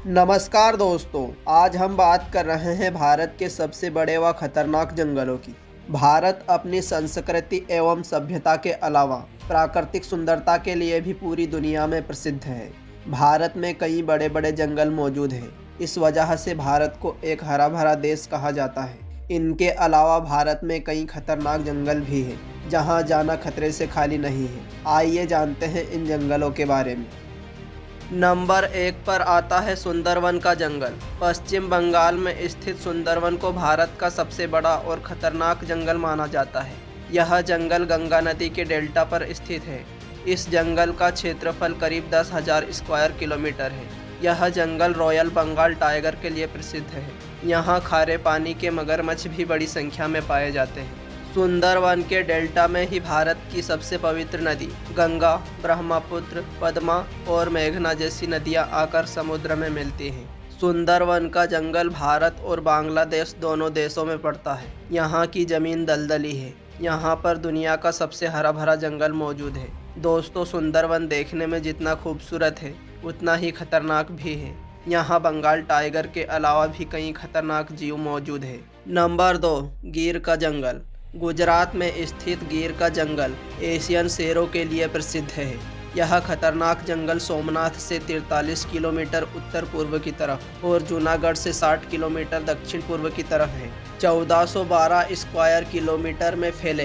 नमस्कार दोस्तों। आज हम बात कर रहे हैं भारत के सबसे बड़े व खतरनाक जंगलों की। भारत अपनी संस्कृति एवं सभ्यता के अलावा प्राकृतिक सुंदरता के लिए भी पूरी दुनिया में प्रसिद्ध है। भारत में कई बड़े बड़े जंगल मौजूद हैं। इस वजह से भारत को एक हरा भरा देश कहा जाता है। इनके अलावा भारत में कई खतरनाक जंगल भी हैं, जहां जाना खतरे से खाली नहीं है। आइए जानते हैं इन जंगलों के बारे में। नंबर 1 पर आता है सुंदरवन का जंगल। पश्चिम बंगाल में स्थित सुंदरवन को भारत का सबसे बड़ा और खतरनाक जंगल माना जाता है। यह जंगल गंगा नदी के डेल्टा पर स्थित है। इस जंगल का क्षेत्रफल करीब 10,000 स्क्वायर किलोमीटर है। यह जंगल रॉयल बंगाल टाइगर के लिए प्रसिद्ध है। यहाँ खारे पानी के मगरमच्छ भी बड़ी संख्या में पाए जाते हैं। सुंदरवन के डेल्टा में ही भारत की सबसे पवित्र नदी गंगा, ब्रह्मपुत्र, पद्मा और मेघना जैसी नदियां आकर समुद्र में मिलती हैं। सुंदरवन का जंगल भारत और बांग्लादेश दोनों देशों में पड़ता है। यहाँ की जमीन दलदली है। यहाँ पर दुनिया का सबसे हरा भरा जंगल मौजूद है। दोस्तों, सुंदरवन देखने में जितना खूबसूरत है उतना ही खतरनाक भी है। यहाँ बंगाल टाइगर के अलावा भी कई खतरनाक जीव मौजूद है। नंबर 2, गिर का जंगल। गुजरात में स्थित गिर का जंगल एशियन शेरों के लिए प्रसिद्ध है। यह खतरनाक जंगल सोमनाथ से 43 किलोमीटर उत्तर पूर्व की तरफ और जूनागढ़ से 60 किलोमीटर दक्षिण पूर्व की तरफ है। 1412 स्क्वायर किलोमीटर में फैले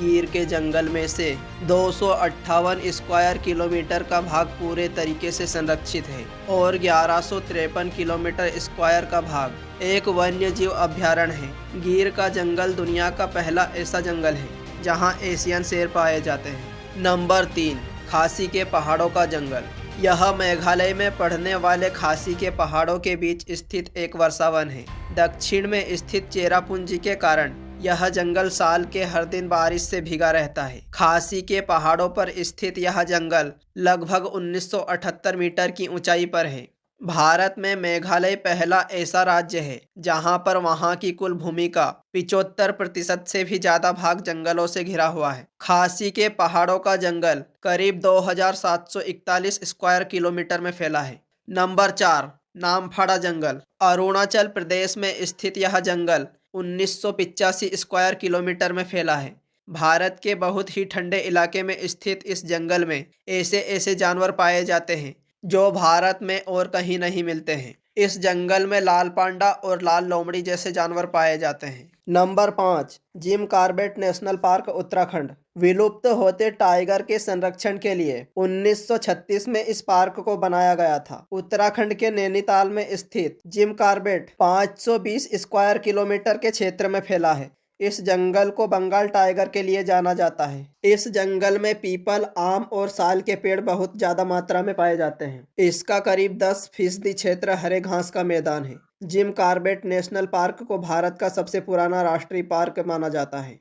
गिर के जंगल में से 258 स्क्वायर किलोमीटर का भाग पूरे तरीके से संरक्षित है और 1153 किलोमीटर स्क्वायर का भाग एक वन्य जीव अभयारण्य है। गिर का जंगल दुनिया का पहला ऐसा जंगल है जहां एशियन शेर पाए जाते हैं। नंबर 3, खासी के पहाड़ों का जंगल। यह मेघालय में पड़ने वाले खासी के पहाड़ों के बीच स्थित एक वर्षावन है। दक्षिण में स्थित चेरापूंजी के कारण यह जंगल साल के हर दिन बारिश से भीगा रहता है। खासी के पहाड़ों पर स्थित यह जंगल लगभग 1978 मीटर की ऊंचाई पर है। भारत में मेघालय पहला ऐसा राज्य है जहां पर वहां की कुल भूमि का 75% से भी ज्यादा भाग जंगलों से घिरा हुआ है। खासी के पहाड़ों का जंगल करीब 2741 स्क्वायर किलोमीटर में फैला है। नंबर 4, नामफाड़ा जंगल। अरुणाचल प्रदेश में स्थित यह जंगल 1985 स्क्वायर किलोमीटर में फैला है। भारत के बहुत ही ठंडे इलाके में स्थित इस जंगल में ऐसे ऐसे जानवर पाए जाते हैं जो भारत में और कहीं नहीं मिलते हैं। इस जंगल में लाल पांडा और लाल लोमड़ी जैसे जानवर पाए जाते हैं। Number 5, Jim Corbett national park Uttarakhand. विलुप्त होते टाइगर के संरक्षण के लिए 1936 में इस पार्क को बनाया गया था। उत्तराखंड के नैनीताल में स्थित जिम कॉर्बेट 520 स्क्वायर किलोमीटर के क्षेत्र में फैला है। इस जंगल को बंगाल टाइगर के लिए जाना जाता है। इस जंगल में पीपल, आम और साल के पेड़ बहुत ज्यादा मात्रा में पाए जाते हैं। इसका करीब 10% क्षेत्र हरे घास का मैदान है। जिम कॉर्बेट नेशनल पार्क को भारत का सबसे पुराना राष्ट्रीय पार्क माना जाता है।